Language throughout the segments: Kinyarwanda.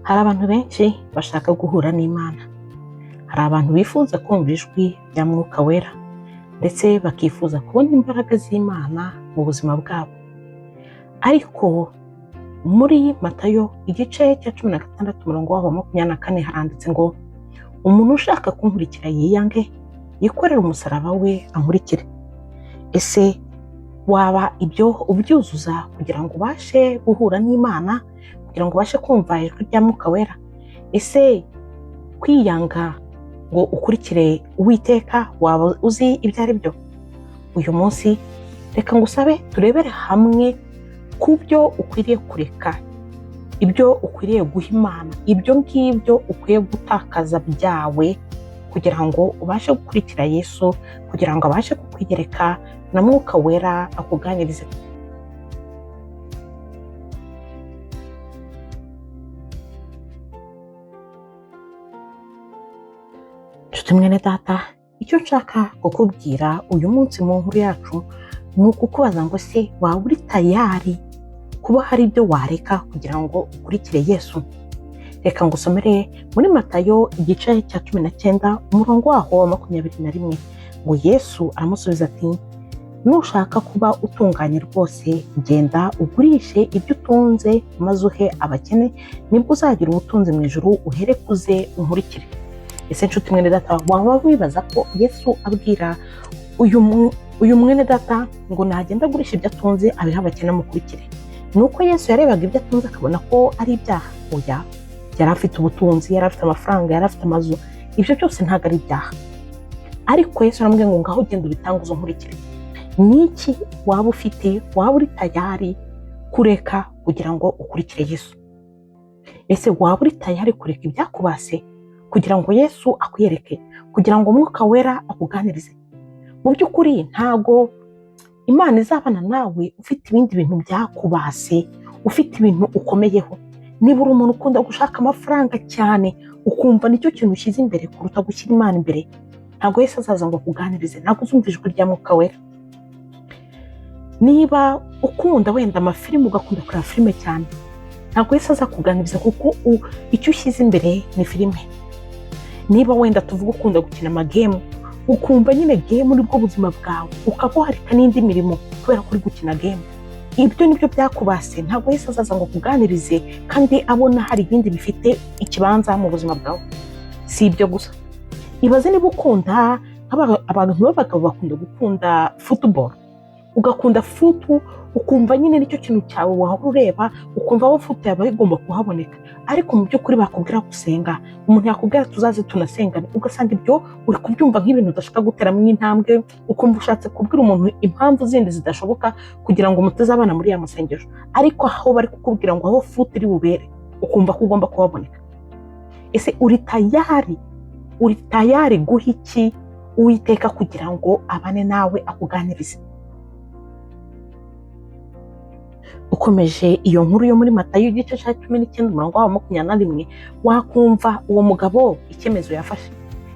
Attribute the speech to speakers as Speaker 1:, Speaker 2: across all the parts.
Speaker 1: Hari abantu benshi bashaka guhura n'Imana. Hari abantu bifuza kumva ijwi rya Mwuka Wera ndetse bakifuza kubona imbaraga z'Imana mu buzima bwabo. Ariko muri Matayo igice cya 16 umurongo wa 24 haranditse ngo umuntu ushaka kunkurikira yiyange yikorera umusaraba we ankurikire. Ese waba ibyo ubyuzuza kugira ngo ubashe guhura n'Imana, kugira ngo ubashe kumva ijwi rya Mwuka Wera? Ese kwiyanga ngo ukurikire Uwiteka waba uzi ibyo ari byo? Uyu munsi reka ngusabe turebere hamwe ku byo ukwiriye kureka, ibyo ukwiriye guha Imana, ibyo ngibyo ukwiye gutakaza byawe kugira ngo ubashe gukurikira Yesu, kugira ngo abashe kukwigereka na Mwuka Wera akuganirize. Nshuti mwene data, icyo nshaka kukubwira uyu munsi mu nkuru yacu ni ukukubaza ngo se waba uri tayari kuba hari ibyo wareka kugira ngo ukurikire Yesu? Reka ngusomere muri Matayo igice cya 19 umurongo waho wa 21 ngo Yesu aramusubiza ati nushaka kuba utunganye rwose genda ugurishe ibyo utunze maze uhe abakene, nibwo uzagira ubutunzi mu ijuru, uherekuze unkurikire. Ese nshuti mwene data, waba wibaza ko Yesu abwira uyu mwene data ngo nagenda agurisha ibyo atunze abiha abakene amukurikire? Nuko Yesu yarebaga ibyo atunze akabona ko ari ibyaha? Oya, yari afite ubutunzi, yari afite amafaranga, yari afite amazu, ibyo byose ntabwo ari ibyaha. Ariko Yesu aramubwira ngo ngaho ugenda ubitanguze unkurikire. Niki waba ufite, waba uri tayari kureka kugira ngo ukurikire Yesu? Ese waba uri tayari kureka ibyakubase kugira ngo Yesu akwiyereke, kugira ngo Mwuka Wera akuganirize? Mu by'ukuri ntago Imana izabana nawe ufite ibindi bintu byakubase, ufite ibintu ukomeyeho. Niba uri umuntu ukunda gushaka amafaranga cyane, ukumva nicyo kintu ushyize imbere kuruta gushyira Imana imbere, ntago Yesu azaza ngo akuganirize, ntago uzumva ijwi rya Mwuka Wera. Niba ukunda wenda amafilime, ugakunda kureba filime cyane, ntago Yesu azakuganiriza kuko icyo ushyize imbere ni filime. Niba wenda tuvuga ukunda gukina amagame, ukumva nyine game nibwo buzima bwawe, ukabuharika n'indi mirimo kubera ko uri gukina game, ibyo nibyo byakubase, ntabwo Yesu azaza ngo akuganirize kandi abona hari ibindi bifite ikibanza mu buzima bwawe. Si ibyo gusa, ibaze niba ukunda abantu b'abagabo bakunda gukunda football, ugakunda futu, ukumva nyine nicyo kintu cyawe wahora ureba, ukumva aho futu yaba igomba kuhaboneka, ariko mu by'ukuri bakubwira gusenga, umuntu yakubwira tuzaze tunasengane, ugasanga ibyo uri kubyumva nk'ibintu udashaka guteramo intambwe, ukumva ushatse kubwira umuntu impamvu zindi zidashoboka kugira ngo mutazabana muri ya masengesho, ariko aho bari kukubwira ngo aho futu iri bubere ukumva ko ugomba kuhaboneka. Ese uri tayari guha iki Uwiteka kugira ngo abane nawe akuganirize? Ukomeje iyo nkuru yo muri Matayo igice cya 19 umurongo wa 21 wakumva uwo mugabo icyemezo yafashe.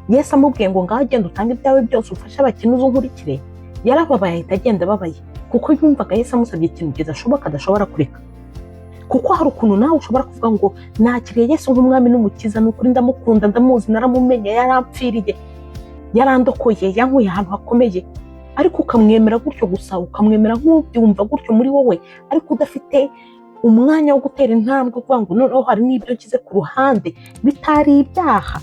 Speaker 1: Yesu amubwiye ngo ngaho genda utange ibyawe byose ufashe abakene uzunkurikire, yarababaye ahita agenda ababaye kuko yumvaga Yesu amusabye ikintu kidashoboka adashobora kureka. Kuko hari ukuntu nawe ushobora kuvuga ngo nakiriye Yesu nk'umwami n'umukiza, n'ukuri ndamukunda, ndamuzi, naramumenye, yarampfiriye, yarandokoye, yankuye ahantu hakomeye, ariko ukamwemera gutyo gusa, ukamwemera nk'ubyumva gutyo muri wowe, ariko udafite umwanya wo gutera intambwe kuvuga ngo noneho hari n'ibyo nshyize ku ruhande bitari ibyaha.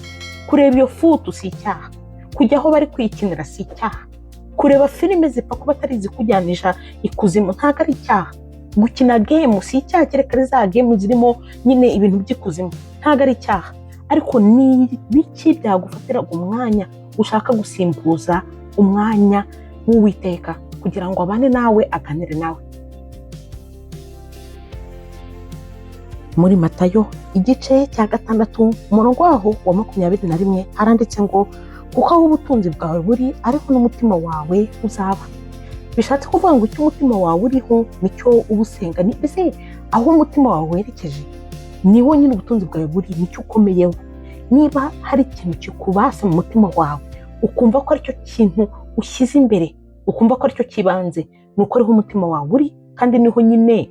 Speaker 1: Kureba iyo futu si icyaha, kujya aho bari kwikinira si icyaha, kureba filime zipfa kuba atari izikujyanisha ikuzimu ntabwo ari icyaha, gukina game si icyaha, kereka za game zirimo nyine ibintu by'ikuzimu ntabwo ari icyaha. Ariko ni biki byagufatiraga umwanya ushaka gusimbuza umwanya w'Uwiteka kugira ngo abane nawe, aganire nawe? Muri Matayo igice cya 6 umurongo waho wa 21 haranditse ngo kuko aho ubutunzi bwawe buri ariho n'umutima wawe uzaba. Bishatse kuvuga ngo icyo umutima wawe uriho nicyo ubusenga. Ni ese aho umutima wawe werekeje niwo nyine ubutunzi bwawe buri, nicyo ukomeyeho. Niba hari ikintu kikubase mu mutima wawe, ukumva ko aricyo kintu ushyize imbere, ukumva ko aricyo kibanze, nuko ariho umutima wawe uri, kandi niho nyine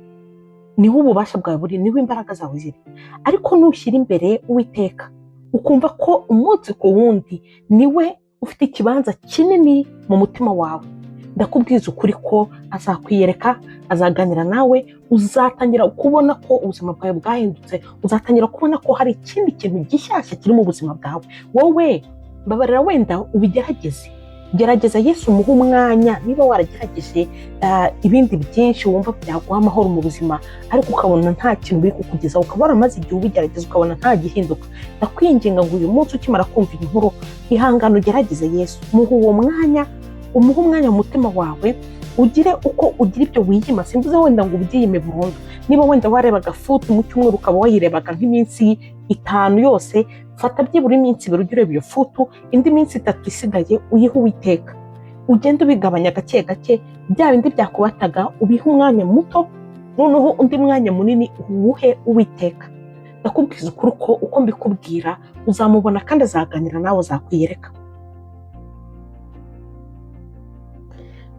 Speaker 1: niho ububasha bwawe buri, niho imbaraga zawe ziri. Ariko nushyira imbere Uwiteka ukumva ko umunsi ku wundi niwe ufite ikibanza kinini mu mutima wawe, ndakubwiza ukuri ko azakwiyereka, azaganira nawe, uzatangira kubona ko ubuzima bwawe bwahindutse, uzatangira kubona ko hari ikindi kintu gishyashya kiri mu buzima bwawe. Wowe mbabarira, wenda ubigerageze, gerageza Yesu, umuhe umwanya. Niba waragerageje ibindi byinshi wumva byaguha amahoro mu buzima ariko ukabona nta kintu biri kukugezaho, ukaba waramaze igihe ubigerageza ukabona nta gihinduka, ndakwinginga ngo uyu munsi ukimara kumva iyi nkuru, ihangane ugerageze Yesu, muhe uwo mwanya, umuhe umwanya mu mutima wawe, ugire uko ugira ibyo wiyima. Simvuze wenda ngo ubyiyime burundu. Niba wenda warebaga futu mu cyumweru ukaba wayirebaga nk'iminsi 5 yose, fata byibura iminsi 2 ujye ureba iyo futu, indi minsi 3 isigaye uyihe Uwiteka, ugende ubigabanya gake gake, bya bindi byakubataga ubihe umwanya muto, noneho undi mwanya munini uwuhe Uwiteka. Ndakubwiza ukuri ko uko mbikubwira uzamubona kandi azaganira nawe, azakwiyereka.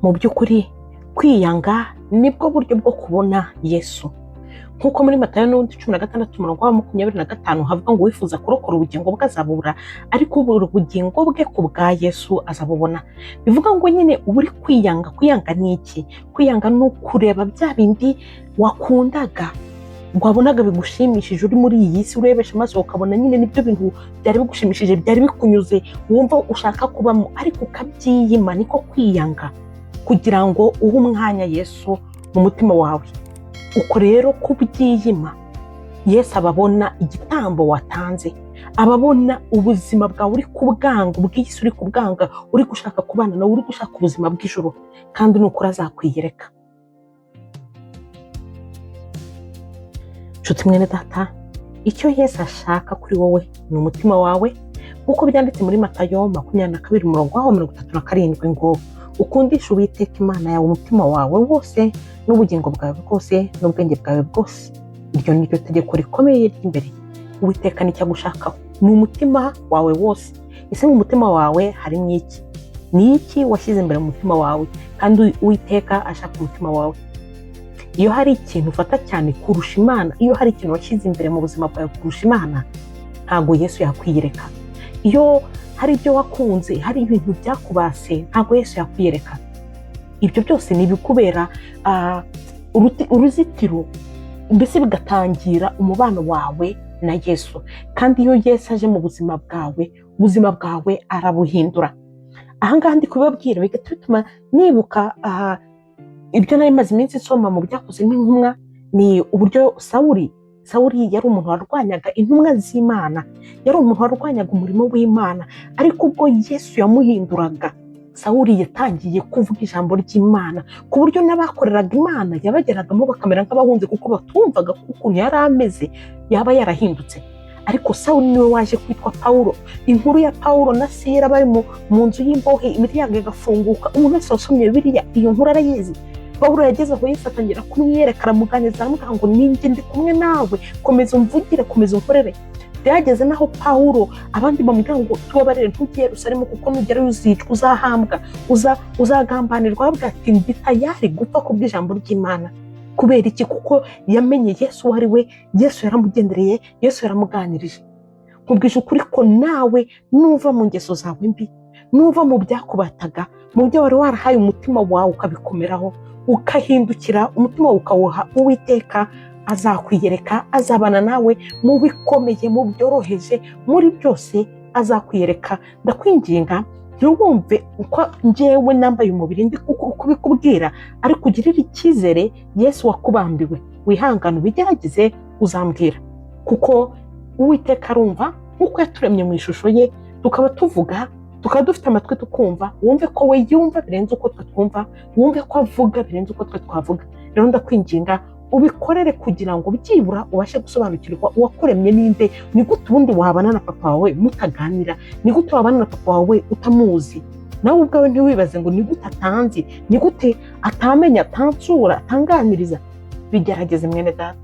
Speaker 1: Mu by'ukuri kwiyanga nibwo buryo bwo kubona Yesu. Nk'uko muri Matayo 16:25 havuga ngo wifuza kurokora ubugingo bwe azabubura, ariko ubugingo bwe ku bwa Yesu azabubona. Bivuga ngo nyine uba uri kwiyanga. Kwiyanga ni iki? Kwiyanga ni ukureba bya bindi wakundaga, wabonaga bigushimishije uri muri iyi si, urebesha amaso ukabona nyine nibyo bintu byari bigushimishije, byari bikunyuze, wumva ushaka kubamo, ariko ukabyiyima. Niko kwiyanga, kugira ngo uhe umwanya Yesu mu mutima wawe. Uko rero kubyiyima, Yesu ababona igitambo watanze, ababona ubuzima bwawe uri kubwanga, ubw'isi uri kubwanga, uri gushaka kubana nawe, uri gushaka ubuzima bw'ijuru, kandi nukuri azakwiyereka. Nshuti mwene data, icyo Yesu ashaka kuri wowe ni umutima wawe, nk'uko byanditse muri Matayo 22:37 ngo ukundisha Uwiteka Imana yawe umutima wawe wose n'ubugingo bwawe bwose n'ubwenge bwawe bwose. Iryo ni ryo tegeko rikomeye ry'imbere. Uwiteka nicyo agushakaho, ni umutima wawe wose. Ese mu mutima wawe harimo iki? Ni iki washyize imbere mu mutima wawe? Kandi Uwiteka ashaka umutima wawe. Iyo hari ikintu ufata cyane kurusha Imana, iyo hari ikintu washyize imbere mu buzima bwawe kurusha Imana, ntabwo Yesu yakwiyereka. Iyo hari ibyo wakunze, hari ibintu byakubase, ntabwo Yesu yakwiyereka. Ibyo byose ni ibikubera uruzitiro, mbese bigatangira umubano wawe na Yesu. Kandi iyo Yesu aje mu buzima bwawe, ubuzima bwawe arabuhindura. Ahangaha ndi kubabwira bigatuma nibuka ibyo nari maze iminsi nsoma mu Byakozwe n'Intumwa, ni uburyo Sawuli yari umuntu warwanyaga intumwa z'Imana, yari umuntu warwanyaga umurimo w'Imana, ariko ubwo Yesu yamuhinduraga, Sawuli yatangiye kuvuga ijambo ry'Imana, ku buryo n'abakoreraga Imana yabageragamo bakamera nk'abahunze, kuko batumvaga ukuntu yari ameze yaba yarahindutse. Ariko Sawuli niwe waje kwitwa Pawulo. Inkuru ya Pawulo na Sila bari mu nzu y'imbohe, imiryango igafunguka, umuntu wese wasomye Bibiliya iyo nkuru arayizi. Pawulo yageze aho Yesu atangira kumwiyereka, aramuganiriza, aramubwira ngo ninjye ndi kumwe nawe, komeza umvugire, komeza unkorere. Byageze naho Pawulo abandi bamubwira ngo tubabarire, ntujye Yerusalemu kuko nugera uzicwa, uzahambwa, uzagambanirwa. Aravuga ati ndi tayari gupfa kubw'ijambo ry'Imana. Kubera iki? Kuko yamenye Yesu ari we. Yesu yaramugendereye, Yesu yaramuganirije. Nkubwije ukuri ko nawe nuva mu ngeso zawe mbi, nuva mu byakubataga, mu byo wari warahaye umutima wawe ukabikomeraho, ukahindukira umutima ukawuha Uwiteka, azakwiyereka, azabana nawe mu bikomeye, mu byoroheje, muri byose azakwiyereka. Ndakwinginga ntiwumve uko njyewe nambaye umubiri ndi kubikubwira, ariko ugirire icyizere Yesu wakubambiwe. Wihangane ubigerageze, uzambwira, kuko Uwiteka arumva. Nk'uko yaturemye mu ishusho ye, tukaba tuvuga, tukaba dufite amatwi tukumva, wumve ko we yumva birenze uko twe twumva, wumve ko avuga birenze uko twe twavuga. Rero ndakwinginga ubikorere kugira ngo byibura ubashe gusobanukirwa uwakuremye ninde. Ni gute ubundi wabana na papa wawe mutaganira? Ni gute wabana na papa wawe utamuzi? Nawe ubwawe ntiwibaze ngo ni gute atanzi, ni gute atamenya, atansura, atanganiriza. Bigerageze mwene data,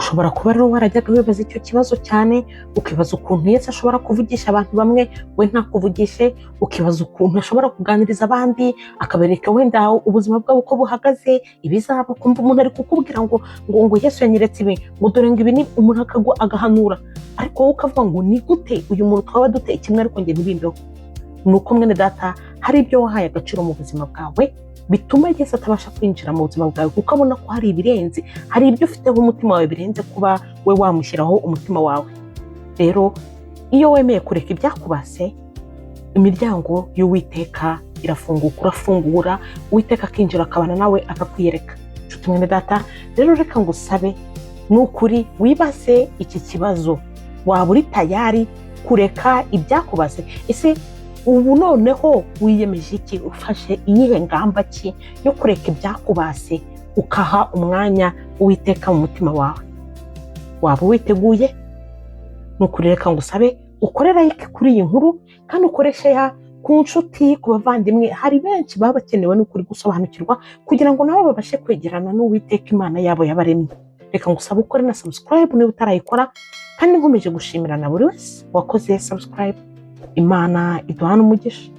Speaker 1: ushobora kuba rero warajyaga wibaza icyo kibazo cyane, ukibaza ukuntu Yesu ashobora kuvugisha abantu bamwe we ntakuvugishe, ukibaza ukuntu ashobora kuganiriza abandi akabereka wenda ubuzima bwabo uko buhagaze, ibizaba, kumva umuntu ari kukubwira ngo Yesu yanyeretse ibi, ngo dore ngo ibi, ni umuntu agahanura, ariko wowe ukavuga ngo ni gute uyu muntu twaba duteye kimwe ariko njye ntibimbeho. Ni uko mwene data hari ibyo wahaye agaciro mu buzima bwawe bituma Yesu atabasha kwinjira mu buzima bwawe, kuko abona ko hari ibirenze, hari ibyo ufiteho umutima wawe birenze kuba we wamushyiraho umutima wawe. Rero iyo wemeye kureka ibyakubase, imiryango y'Uwiteka irafunguka, urafungura, Uwiteka akinjira akabana nawe akakwiyereka. Nshuti mwene data, rero reka ngusabe n'ukuri wibaze iki kibazo, waba uri tayari kureka ibyakubase? Ese ubu noneho wiyemeje iki? Ufashe iyihe ngamba ki yo kureka ibyakubase ukaha umwanya Uwiteka mu mutima wawe? Waba witeguye? Nukuri reka ngusabe ukore like kuri iyi nkuru, kandi ukoreshe ya ku nshuti, ku bavandimwe. Hari benshi baba bakenewe n'ukuri gusobanukirwa kugira ngo nabo babashe kwegerana n'Uwiteka Imana yabo yabaremye. Reka ngusabe ukore na subscribe niba utarayikora, kandi nkomeje gushimira na buri wese wakoze subscribe. Imana iduhane umugisha.